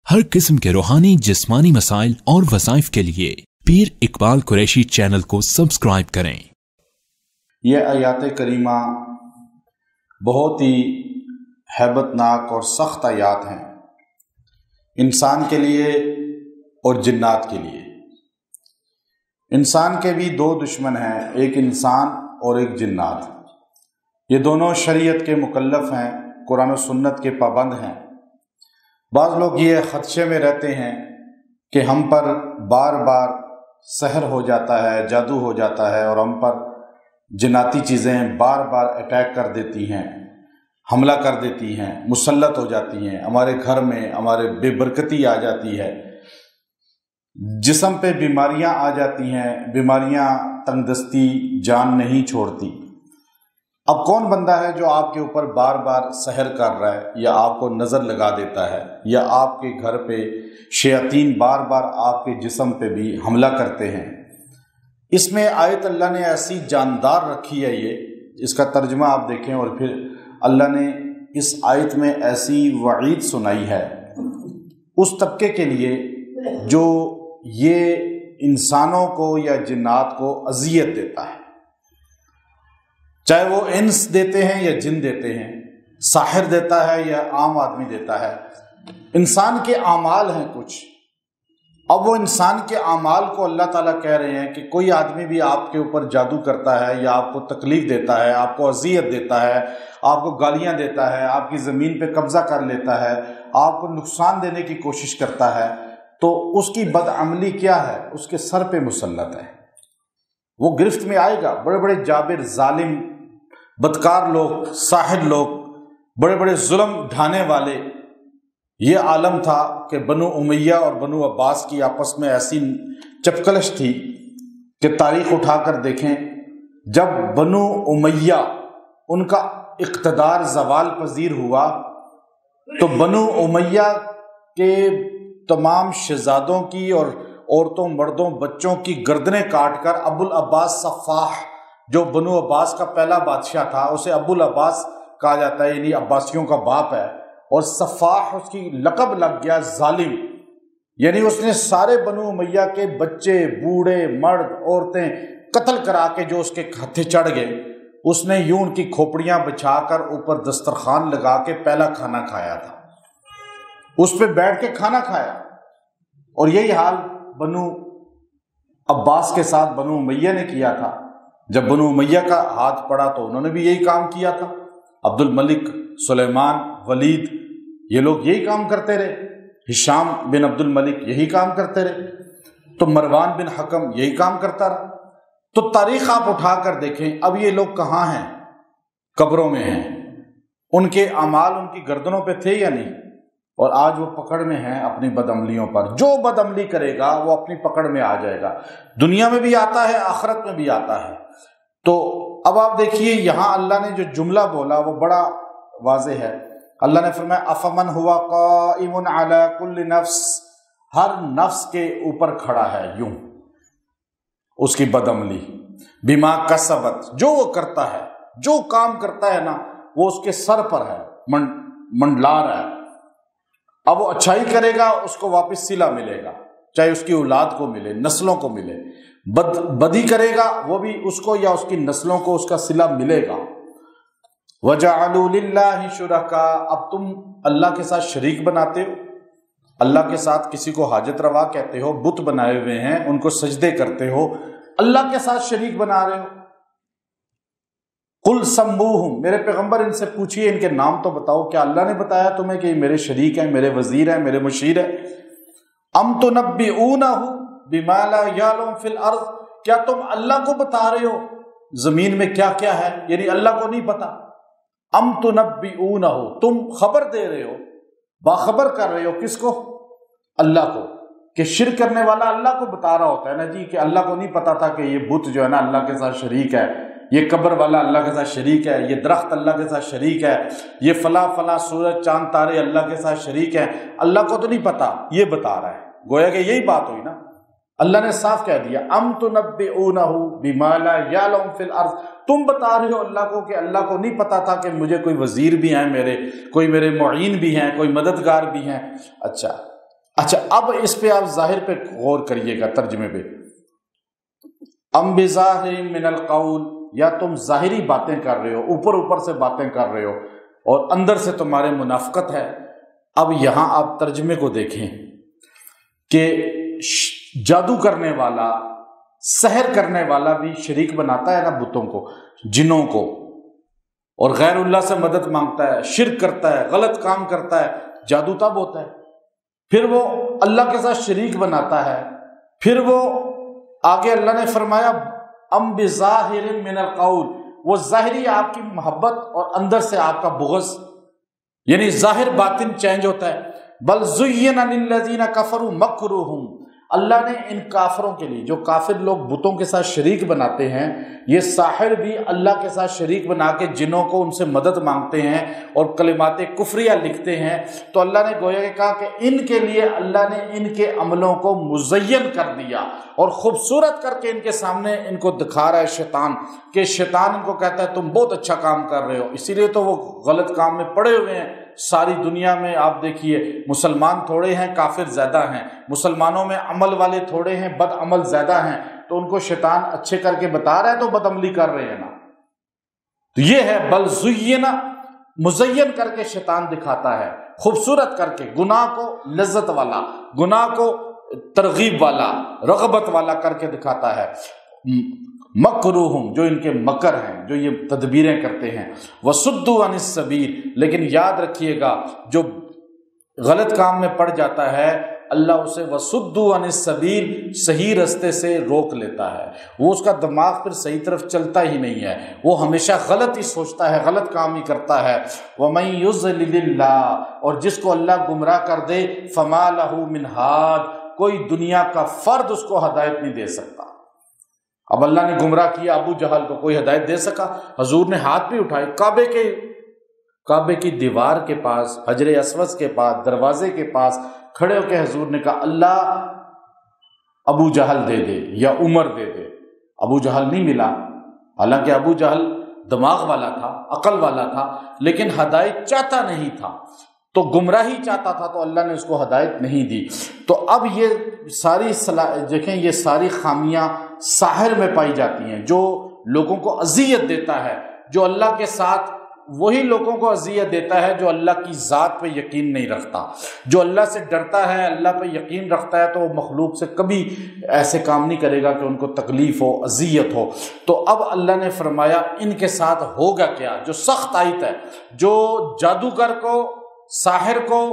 हर किस्म के रूहानी जिस्मानी मसाइल और वज़ाइफ के लिए पीर इकबाल कुरैशी चैनल को सब्सक्राइब करें। यह आयात करीमा बहुत ही हैबतनाक और सख्त आयात हैं इंसान के लिए और जिन्नात के लिए। इंसान के भी दो दुश्मन हैं, एक इंसान और एक जिन्नात। ये दोनों शरीयत के मुकल्लफ हैं, कुरान और सुन्नत के पाबंद हैं। बाज़ लोग ये खदशे में रहते हैं कि हम पर बार बार सहर हो जाता है, जादू हो जाता है और हम पर जिन्नाती चीज़ें बार बार अटैक कर देती हैं, हमला कर देती हैं, मुसल्लत हो जाती हैं, हमारे घर में हमारे बेबरकती आ जाती है, जिस्म पे बीमारियां आ जाती हैं, बीमारियां तंगदस्ती जान नहीं छोड़ती। अब कौन बंदा है जो आपके ऊपर बार बार सहर कर रहा है या आपको नज़र लगा देता है या आपके घर पे शयातीन बार बार आपके जिस्म पे भी हमला करते हैं। इसमें आयत अल्लाह ने ऐसी जानदार रखी है, ये इसका तर्जुमा आप देखें और फिर अल्लाह ने इस आयत में ऐसी वईद सुनाई है उस तबके के लिए जो ये इंसानों को या जिन्नात को अजियत देता है, चाहे वो इंस देते हैं या जिन देते हैं, साहिर देता है या आम आदमी देता है। इंसान के आमाल हैं कुछ। अब वो इंसान के आमाल को अल्लाह ताला कह रहे हैं कि कोई आदमी भी आपके ऊपर जादू करता है या आपको तकलीफ देता है, आपको अजियत देता है, आपको गालियां देता है, आपकी ज़मीन पे कब्जा कर लेता है, आपको नुकसान देने की कोशिश करता है, तो उसकी बदअमली क्या है? उसके सर पे मुसल्लत है, वो गिरफ्त में आएगा। बड़े बड़े जाबिर, जालिम, बदकार लोग, साहिर लोग, बड़े बड़े जुल्म ढाने वाले, ये आलम था कि बनु उमैया और बनु अब्बास की आपस में ऐसी चपकलश थी कि तारीख उठाकर देखें, जब बनु उमैया उनका इक़्तिदार ज़वाल पजीर हुआ तो बनु उमैया के तमाम शहजादों की और औरतों, मर्दों, बच्चों की गर्दनें काटकर अबुल अब्बास सफ़ाह, जो बनु अब्बास का पहला बादशाह था, उसे अबुल अब्बास कहा जाता है, यानी अब्बासियों का बाप है, और सफ़ाह उसकी लक़ब लग गया जालिम। यानी उसने सारे बनु उमैया के बच्चे, बूढ़े, मर्द, औरतें कत्ल करा के जो उसके हथे चढ़ गए, उसने यूं उनकी खोपड़ियां बिछाकर ऊपर दस्तरखान लगा के पहला खाना खाया था, उस पर बैठ के खाना खाया। और यही हाल बनु अब्बास के साथ बनु उमैया ने किया था। जब बनु उमैया का हाथ पड़ा तो उन्होंने भी यही काम किया था। अब्दुल मलिक, सुलेमान, वलीद, ये लोग यही काम करते रहे। हिशाम बिन अब्दुल मलिक यही काम करते रहे। तो मरवान बिन हकम यही काम करता रहा। तो तारीख आप उठाकर देखें, अब ये लोग कहाँ हैं? कब्रों में हैं। उनके अमाल उनकी गर्दनों पे थे या नहीं? और आज वो पकड़ में हैं अपनी बदअमलियों पर। जो बदअमली करेगा वो अपनी पकड़ में आ जाएगा। दुनिया में भी आता है, आखिरत में भी आता है। तो अब आप देखिए, यहाँ अल्लाह ने जो जुमला बोला वो बड़ा वाज़े है। अल्लाह ने फरमाया अफमन हुआ काइमुन अला कुल्ली नफ्स, हर नफ्स के ऊपर खड़ा है यूं उसकी बदअमली, बिमा कसबत, जो वो करता है, जो काम करता है ना, वो उसके सर पर है, मंडला रहा है। अब वो अच्छाई करेगा उसको वापस सिला मिलेगा, चाहे उसकी औलाद को मिले, नस्लों को मिले। बदी करेगा वो भी उसको या उसकी नस्लों को उसका सिला मिलेगा। वजअलू लिल्लाहि शुरका, अब तुम अल्लाह के साथ शरीक बनाते हो, अल्लाह के साथ किसी को हाजत रवा कहते हो, बुत बनाए हुए हैं, उनको सजदे करते हो, अल्लाह के साथ शरीक बना रहे हो। कुल सम्मूहुम, मेरे पैगंबर इनसे पूछिए, इनके नाम तो बताओ, क्या अल्लाह ने बताया तुम्हें कि मेरे शरीक हैं, मेरे वजीर हैं, मेरे मुशीर हैं? अम तुनब्बिऊनहु बिमा ला यालम फिल अर्ज़, क्या तुम अल्लाह को बता रहे हो जमीन में क्या क्या है, यानी अल्लाह को नहीं पता? अम तुनब्बिऊनहु, तुम खबर दे रहे हो, बाखबर कर रहे हो किसको? अल्लाह को। कि शिर्क करने वाला अल्लाह को बता रहा होता है ना जी, कि अल्लाह को नहीं पता था कि ये बुत जो है ना अल्लाह के साथ शरीक है, ये कब्र वाला अल्लाह के साथ शरीक है, ये दरख्त अल्लाह के साथ शरीक है, ये फला फला सूरज चांद तारे अल्लाह के साथ शरीक है। अल्लाह को तो नहीं पता, ये बता रहा है। गोया कि यही बात हुई ना। अल्लाह ने साफ कह दिया, अम तुनब्बिऊनहु बिमा ला यालम फिल अर्ज़, तुम बता रहे हो अल्लाह को कि अल्लाह को नहीं पता था कि मुझे कोई वजीर भी हैं, मेरे कोई मेरे मुईन भी हैं, कोई मददगार भी हैं। अच्छा, اچھا اب اس پہ آپ ظاہر پہ غور کریے گا، ترجمے پہ، ام بظاہر من القول، یا تم ظاہری باتیں کر رہے ہو، اوپر اوپر سے باتیں کر رہے ہو اور اندر سے تمہارے منافقت ہے۔ اب یہاں آپ ترجمے کو دیکھیں کہ جادو کرنے والا، سحر کرنے والا بھی شریک بناتا ہے نا بتوں کو، جنوں کو، اور غیر اللہ سے مدد مانگتا ہے، شرک کرتا ہے، غلط کام کرتا ہے، جادو تب ہوتا ہے۔ پھر وہ اللہ کے ساتھ شریک بناتا ہے، پھر وہ آگے اللہ نے فرمایا ام بظاہر من القول، وہ ظاہری آپ کی محبت اور اندر سے آپ کا بغض، یعنی ظاہر باطن چینج ہوتا ہے۔ بل زین للذین کفروا مکرہم، اللہ نے ان کافروں کے لیے، جو کافر لوگ بتوں کے ساتھ شریک بناتے ہیں، یہ ساحر بھی اللہ کے ساتھ شریک بنا کے جنوں کو ان سے مدد مانگتے ہیں اور کلمات کفریہ لکھتے ہیں، تو اللہ نے گویا کہ کہا کہ ان کے لیے اللہ نے ان کے عملوں کو مزین کر دیا اور خوبصورت کر کے ان کے سامنے ان کو دکھا رہا ہے شیطان، کہ شیطان ان کو کہتا ہے تم بہت اچھا کام کر رہے ہو، اسی لیے تو وہ غلط کام میں پڑے ہوئے ہیں۔ ساری دنیا میں آپ دیکھیے مسلمان تھوڑے ہیں، کافر زیادہ ہیں، مسلمانوں میں عمل والے تھوڑے ہیں، بد عمل زیادہ ہیں، تو ان کو شیطان اچھے کر کے بتا رہا ہے تو بد عملی کر رہے ہیں نا۔ تو یہ ہے بل زینا، مزین کر کے شیطان دکھاتا ہے، خوبصورت کر کے، گناہ کو لذت والا، گناہ کو ترغیب والا، رغبت والا کر کے دکھاتا ہے۔ مکروہم، جو ان کے مکر ہیں، جو یہ تدبیریں کرتے ہیں، وصدوا عن السبیل، لیکن یاد رکھیے گا جو غلط کام میں پڑ جاتا ہے اللہ اسے وصدوا عن السبیل، صحیح رستے سے روک لیتا ہے، وہ اس کا دماغ پھر صحیح طرف چلتا ہی نہیں ہے، وہ ہمیشہ غلط ہی سوچتا ہے، غلط کام ہی کرتا ہے۔ وَمَن يُضْلِلِ اللَّهُ، اور جس کو اللہ گمراہ کر دے، فَمَا لَهُ مِنْ هَادٍ، کوئی دنیا کا فرد اس کو ہدایت نہیں دے سکتا۔ اب اللہ نے گمراہ کیا ابو جہل کو، کوئی ہدایت دے سکا؟ حضور نے ہاتھ بھی اٹھائے، کعبے کی دیوار کے پاس، حجر اسود کے پاس، دروازے کے پاس کھڑے ہو کے حضور نے کہا اللہ ابو جہل دے دے یا عمر دے دے۔ ابو جہل نہیں ملا، حالانکہ ابو جہل دماغ والا تھا، عقل والا تھا، لیکن ہدایت چاہتا نہیں تھا، تو گمراہی چاہتا تھا، تو اللہ نے اس کو ہدایت نہیں دی۔ تو اب یہ ساری دیکھیں، یہ ساری خامیاں ساحر میں پائی جاتی ہیں، جو لوگوں کو اذیت دیتا ہے، جو اللہ کے ساتھ وہی لوگوں کو اذیت دیتا ہے جو اللہ کی ذات پہ یقین نہیں رکھتا۔ جو اللہ سے ڈرتا ہے، اللہ پہ یقین رکھتا ہے، تو وہ مخلوق سے کبھی ایسے کام نہیں کرے گا کہ ان کو تکلیف ہو، اذیت ہو۔ تو اب اللہ نے فرمایا ان کے ساتھ ہوگا کیا؟ جو سخت آیت ہے، جو جادوگر کو، ساحر کو،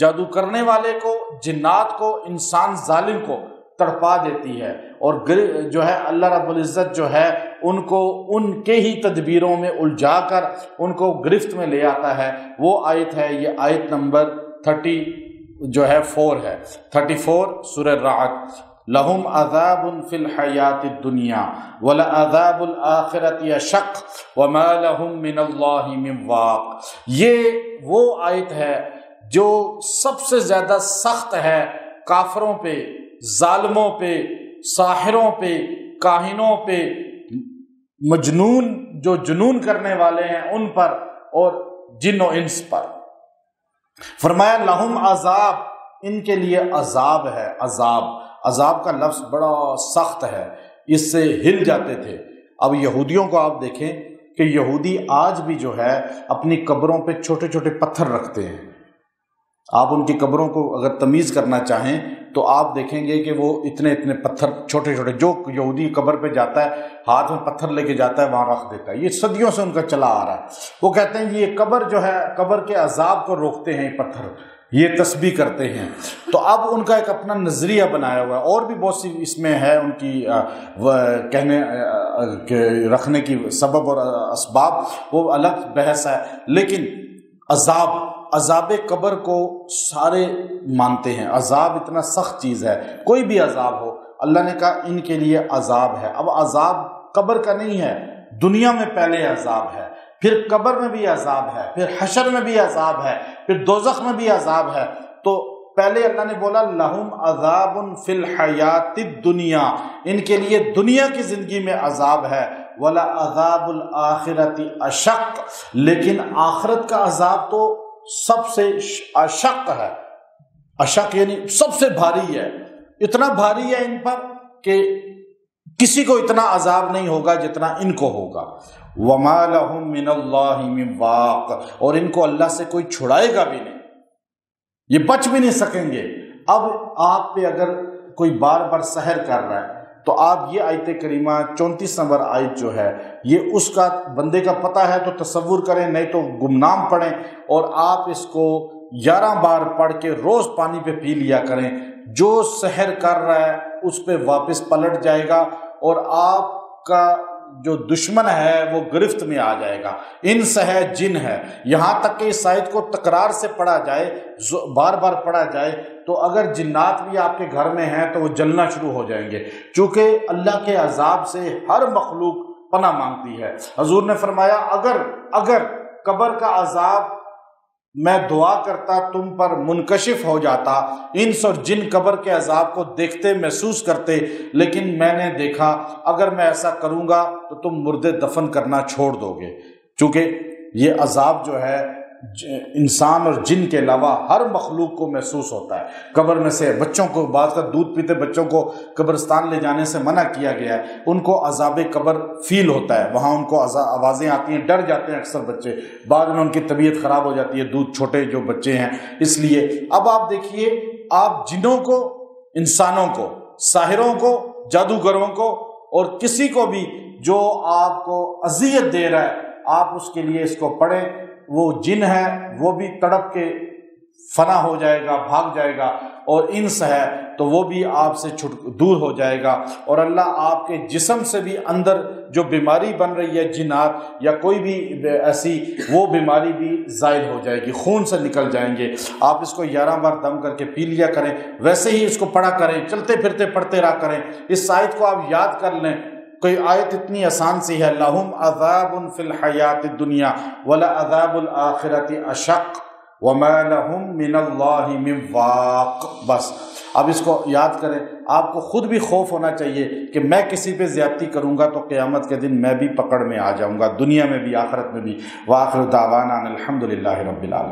جادو کرنے والے کو، جنات کو، انسان ظالم کو تڑپا دیتی ہے، اور جو ہے اللہ رب العزت جو ہے ان کو ان کے ہی تدبیروں میں الجھا کر ان کو گرفت میں لے آتا ہے۔ وہ آیت ہے، یہ آیت نمبر 30 جو ہے 4 ہے، 34 سورہ رعد۔ لہم عذاب فی الحیات الدنیا ولعذاب الآخرۃ اشق وما لہم من اللہ من واق۔ یہ وہ آیت ہے جو سب سے زیادہ سخت ہے کافروں پہ، ظالموں پہ، ساحروں پہ، کاہنوں پہ، مجنون جو جنون کرنے والے ہیں ان پر، اور جن و انس پر۔ فرمایا لہم عذاب، ان کے لیے عذاب ہے۔ عذاب کا لفظ بڑا سخت ہے، اس سے ہل جاتے تھے۔ اب یہودیوں کو آپ دیکھیں کہ یہودی آج بھی جو ہے اپنی قبروں پہ چھوٹے چھوٹے پتھر رکھتے ہیں۔ آپ ان کی قبروں کو اگر تمیز کرنا چاہیں تو آپ دیکھیں گے کہ وہ اتنے اتنے پتھر چھوٹے چھوٹے، جو یہودی قبر پہ جاتا ہے ہاتھ میں پتھر لے کے جاتا ہے، وہاں رکھ دیتا ہے۔ یہ صدیوں سے ان کا چلا آ رہا ہے۔ وہ کہتے ہیں یہ قبر جو ہے، قبر کے عذاب کو روکتے ہیں یہ پتھر، یہ تسبیح کرتے ہیں۔ تو اب ان کا ایک اپنا نظریہ بنایا ہوا ہے، اور بھی بہت سی اس میں ہے ان کی کہنے رکھنے کی سبب اور اسباب، وہ الگ بحث ہے۔ لیکن عذاب قبر کو سارے مانتے ہیں۔ عذاب اتنا سخت چیز ہے، کوئی بھی عذاب ہو، اللہ نے کہا ان کے لیے عذاب ہے۔ اب عذاب قبر کا نہیں ہے، دنیا میں پہلے عذاب ہے، پھر قبر میں بھی عذاب ہے، پھر حشر میں بھی عذاب ہے، پھر دوزخ میں بھی عذاب ہے۔ تو پہلے اللہ نے بولا لہم عذاب فی الحیات الدنیا، ان کے لیے دنیا کی زندگی میں عذاب ہے، ولا عذاب الآخرۃ اشق، لیکن آخرت کا عذاب تو سب سے اشق ہے۔ अशक यानी सबसे भारी है, इतना भारी है इन पर कि किसी को इतना अजाब नहीं होगा जितना इनको होगा। वमा लहुम मिनल्लाहि मिन वाक़, और इनको अल्लाह से कोई छुड़ाएगा भी नहीं, ये बच भी नहीं सकेंगे। अब आप पे अगर कोई बार बार सहर कर रहा है तो आप ये आयत करीमा 34 नंबर आयत जो है ये उसका बंदे का पता है तो तसव्वुर करें, नहीं तो गुमनाम पढ़ें और आप इसको 11 बार पढ़ के रोज पानी पे पी लिया करें। जो सहर कर रहा है उस पे वापस पलट जाएगा और आपका जो दुश्मन है वो गिरफ्त में आ जाएगा। इंस है, जिन है, यहाँ तक कि इस आयत को तकरार से पढ़ा जाए, बार बार पढ़ा जाए तो अगर जिन्नात भी आपके घर में हैं तो वो जलना शुरू हो जाएंगे, क्योंकि अल्लाह के अजाब से हर मखलूक पनाह मांगती है। हजूर ने फरमाया अगर कब्र का अजाब मैं दुआ करता तुम पर मुनकशिफ हो जाता, इंस और जिन कब्र के अजाब को देखते महसूस करते, लेकिन मैंने देखा अगर मैं ऐसा करूंगा तो तुम मुर्दे दफन करना छोड़ दोगे, क्योंकि ये अजाब जो है इंसान और जिन के अलावा हर मखलूक को महसूस होता है। कब्र में से बच्चों को, बाद का दूध पीते बच्चों को कब्रिस्तान ले जाने से मना किया गया है, उनको अजाब कब्र फील होता है, वहाँ उनको आवाज़ें आती हैं, डर जाते हैं अक्सर बच्चे, बाद में उनकी तबीयत ख़राब हो जाती है, दूध छोटे जो बच्चे हैं। इसलिए अब आप देखिए, आप जिनों को, इंसानों को, साहिरों को, जादूगरों को और किसी को भी जो आपको अजियत दे रहा है, आप उसके लिए इसको पढ़ें। वो जिन है वो भी तड़प के फना हो जाएगा, भाग जाएगा, और इंस है तो वो भी आपसे दूर हो जाएगा। और अल्लाह आपके जिस्म से भी अंदर जो बीमारी बन रही है, जिन्नात या कोई भी ऐसी, वो बीमारी भी ज़ाइल हो जाएगी, खून से निकल जाएंगे। आप इसको 11 बार दम करके पी लिया करें, वैसे ही इसको पढ़ा करें, चलते फिरते पढ़ते रहा करें। इस आयत को आप याद कर लें, कोई आयत इतनी आसान सी है, लहुम अज़ाबुन फिल हयातिद दुनिया वला अज़ाबुल आखिरति अशक वमा लहुम मिनल्लाहि मिन वाक़। बस अब इसको याद करें। आपको खुद भी खौफ होना चाहिए कि मैं किसी पे ज़्यादती करूँगा तो क़यामत के दिन मैं भी पकड़ में आ जाऊँगा, दुनिया में भी आखिरत में भी। व आखिरु दावाना अनिल हम्दुलिल्लाहि रब्बिल आलमीन।